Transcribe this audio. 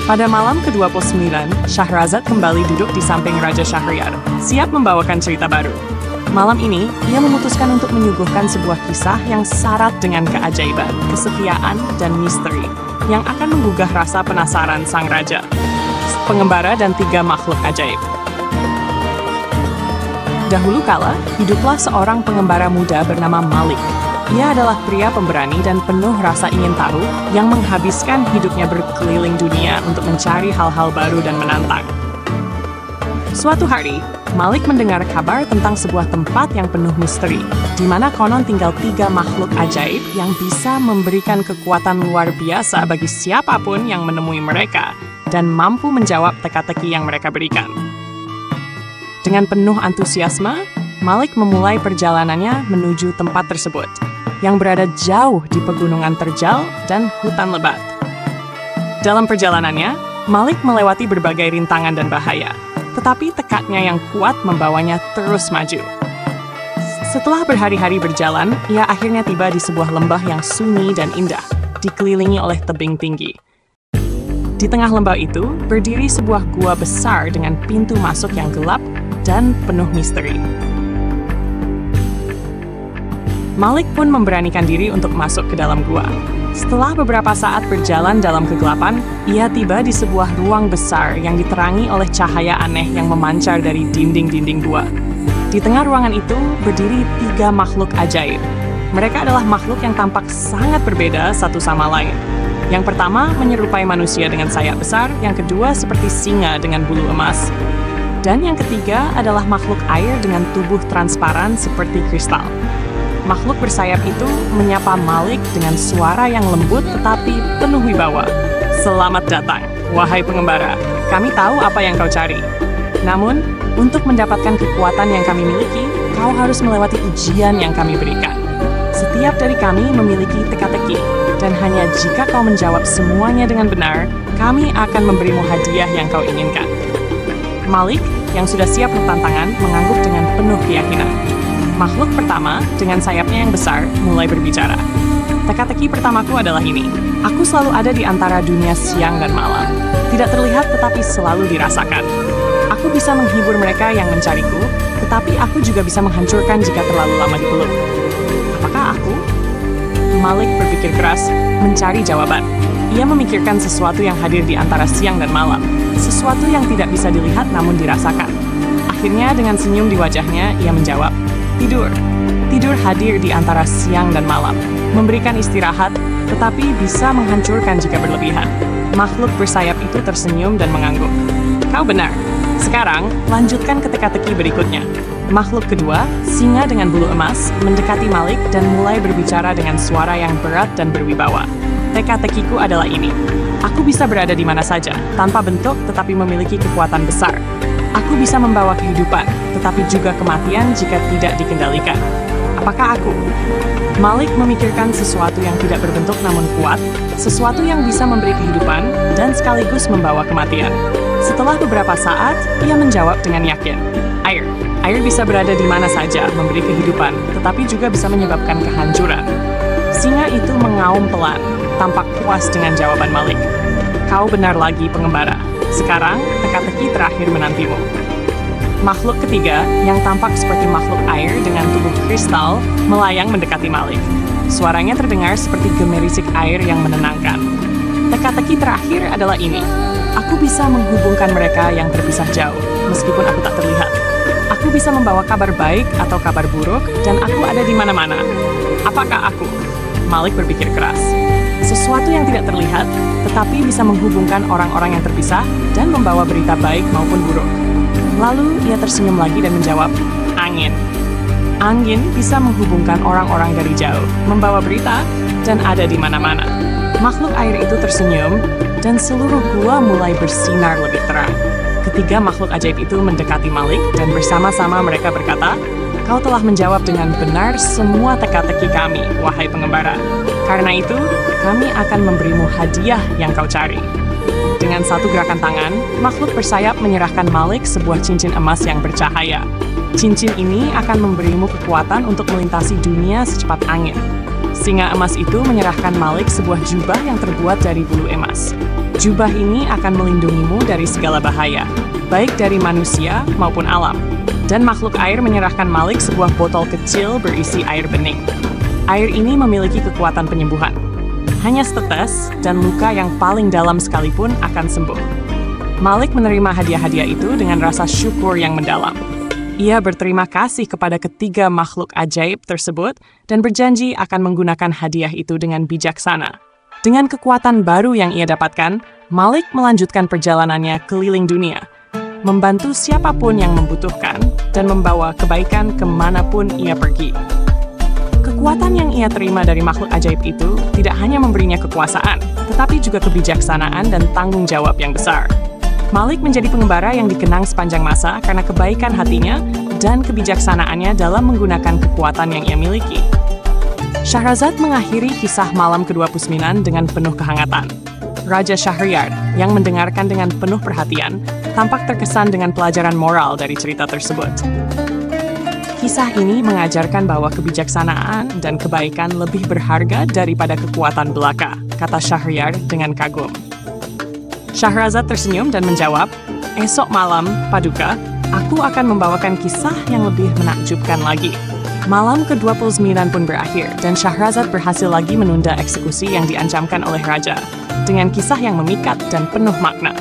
Pada malam ke-29, Syahrazad kembali duduk di samping Raja Syahryar, siap membawakan cerita baru. Malam ini, ia memutuskan untuk menyuguhkan sebuah kisah yang syarat dengan keajaiban, kesetiaan, dan misteri, yang akan menggugah rasa penasaran sang raja, pengembara dan 3 makhluk ajaib. Dahulu kala, hiduplah seorang pengembara muda bernama Malik. Ia adalah pria pemberani dan penuh rasa ingin tahu yang menghabiskan hidupnya berkeliling dunia untuk mencari hal-hal baru dan menantang. Suatu hari, Malik mendengar kabar tentang sebuah tempat yang penuh misteri, di mana konon tinggal 3 makhluk ajaib yang bisa memberikan kekuatan luar biasa bagi siapapun yang menemui mereka dan mampu menjawab teka-teki yang mereka berikan. Dengan penuh antusiasme, Malik memulai perjalanannya menuju tempat tersebut, yang berada jauh di pegunungan terjal dan hutan lebat. Dalam perjalanannya, Malik melewati berbagai rintangan dan bahaya, tetapi tekadnya yang kuat membawanya terus maju. Setelah berhari-hari berjalan, ia akhirnya tiba di sebuah lembah yang sunyi dan indah, dikelilingi oleh tebing tinggi. Di tengah lembah itu, berdiri sebuah gua besar dengan pintu masuk yang gelap dan penuh misteri. Malik pun memberanikan diri untuk masuk ke dalam gua. Setelah beberapa saat berjalan dalam kegelapan, ia tiba di sebuah ruang besar yang diterangi oleh cahaya aneh yang memancar dari dinding-dinding gua. Di tengah ruangan itu berdiri 3 makhluk ajaib. Mereka adalah makhluk yang tampak sangat berbeda satu sama lain. Yang pertama menyerupai manusia dengan sayap besar, yang kedua seperti singa dengan bulu emas. Dan yang ketiga adalah makhluk air dengan tubuh transparan seperti kristal. Makhluk bersayap itu menyapa Malik dengan suara yang lembut tetapi penuh wibawa. "Selamat datang, wahai pengembara. Kami tahu apa yang kau cari. Namun, untuk mendapatkan kekuatan yang kami miliki, kau harus melewati ujian yang kami berikan. Setiap dari kami memiliki teka-teki, dan hanya jika kau menjawab semuanya dengan benar, kami akan memberimu hadiah yang kau inginkan." Malik, yang sudah siap untuk tantangan, mengangguk dengan penuh keyakinan. Makhluk pertama, dengan sayapnya yang besar, mulai berbicara. "Teka-teki pertamaku adalah ini. Aku selalu ada di antara dunia siang dan malam. Tidak terlihat tetapi selalu dirasakan. Aku bisa menghibur mereka yang mencariku, tetapi aku juga bisa menghancurkan jika terlalu lama dipeluk. Apakah aku?" Malik berpikir keras, mencari jawaban. Ia memikirkan sesuatu yang hadir di antara siang dan malam. Sesuatu yang tidak bisa dilihat namun dirasakan. Akhirnya dengan senyum di wajahnya, ia menjawab, "Tidur. Tidur hadir di antara siang dan malam, memberikan istirahat, tetapi bisa menghancurkan jika berlebihan." Makhluk bersayap itu tersenyum dan mengangguk. "Kau benar. Sekarang, lanjutkan ke teka-teki berikutnya." Makhluk kedua, singa dengan bulu emas, mendekati Malik dan mulai berbicara dengan suara yang berat dan berwibawa. "Teka-tekiku adalah ini. Aku bisa berada di mana saja, tanpa bentuk tetapi memiliki kekuatan besar. Aku bisa membawa kehidupan, tetapi juga kematian jika tidak dikendalikan. Apakah aku?" Malik memikirkan sesuatu yang tidak berbentuk namun kuat, sesuatu yang bisa memberi kehidupan dan sekaligus membawa kematian. Setelah beberapa saat, ia menjawab dengan yakin, "Air. Air bisa berada di mana saja, memberi kehidupan, tetapi juga bisa menyebabkan kehancuran." Singa itu mengaum pelan, tampak puas dengan jawaban Malik. "Kau benar lagi, pengembara. Sekarang, teka-teki terakhir menantimu." Makhluk ketiga, yang tampak seperti makhluk air dengan tubuh kristal, melayang mendekati Malik. Suaranya terdengar seperti gemerisik air yang menenangkan. "Teka-teki terakhir adalah ini. Aku bisa menghubungkan mereka yang terpisah jauh, meskipun aku tak terlihat. Aku bisa membawa kabar baik atau kabar buruk, dan aku ada di mana-mana. Apakah aku?" Malik berpikir keras. Sesuatu yang tidak terlihat, tetapi bisa menghubungkan orang-orang yang terpisah dan membawa berita baik maupun buruk. Lalu ia tersenyum lagi dan menjawab, "Angin. Angin bisa menghubungkan orang-orang dari jauh, membawa berita, dan ada di mana-mana." Makhluk air itu tersenyum, dan seluruh gua mulai bersinar lebih terang. Ketiga makhluk ajaib itu mendekati Malik, dan bersama-sama mereka berkata, "Kau telah menjawab dengan benar semua teka-teki kami, wahai pengembara. Karena itu, kami akan memberimu hadiah yang kau cari." Dengan satu gerakan tangan, makhluk bersayap menyerahkan Malik sebuah cincin emas yang bercahaya. Cincin ini akan memberimu kekuatan untuk melintasi dunia secepat angin. Singa emas itu menyerahkan Malik sebuah jubah yang terbuat dari bulu emas. Jubah ini akan melindungimu dari segala bahaya, baik dari manusia maupun alam. Dan makhluk air menyerahkan Malik sebuah botol kecil berisi air bening. Air ini memiliki kekuatan penyembuhan. Hanya setetes, dan luka yang paling dalam sekalipun akan sembuh. Malik menerima hadiah-hadiah itu dengan rasa syukur yang mendalam. Ia berterima kasih kepada ketiga makhluk ajaib tersebut dan berjanji akan menggunakan hadiah itu dengan bijaksana. Dengan kekuatan baru yang ia dapatkan, Malik melanjutkan perjalanannya keliling dunia, membantu siapapun yang membutuhkan dan membawa kebaikan kemanapun ia pergi. Kekuatan yang ia terima dari makhluk ajaib itu tidak hanya memberinya kekuasaan, tetapi juga kebijaksanaan dan tanggung jawab yang besar. Malik menjadi pengembara yang dikenang sepanjang masa karena kebaikan hatinya dan kebijaksanaannya dalam menggunakan kekuatan yang ia miliki. Syahrazad mengakhiri kisah malam ke-29 dengan penuh kehangatan. Raja Shahryar, yang mendengarkan dengan penuh perhatian, tampak terkesan dengan pelajaran moral dari cerita tersebut. Kisah ini mengajarkan bahwa kebijaksanaan dan kebaikan lebih berharga daripada kekuatan belaka, kata Shahryar dengan kagum. Syahrazad tersenyum dan menjawab, "Esok malam, Paduka, aku akan membawakan kisah yang lebih menakjubkan lagi." Malam ke-29 pun berakhir, dan Syahrazad berhasil lagi menunda eksekusi yang diancamkan oleh raja, dengan kisah yang memikat dan penuh makna.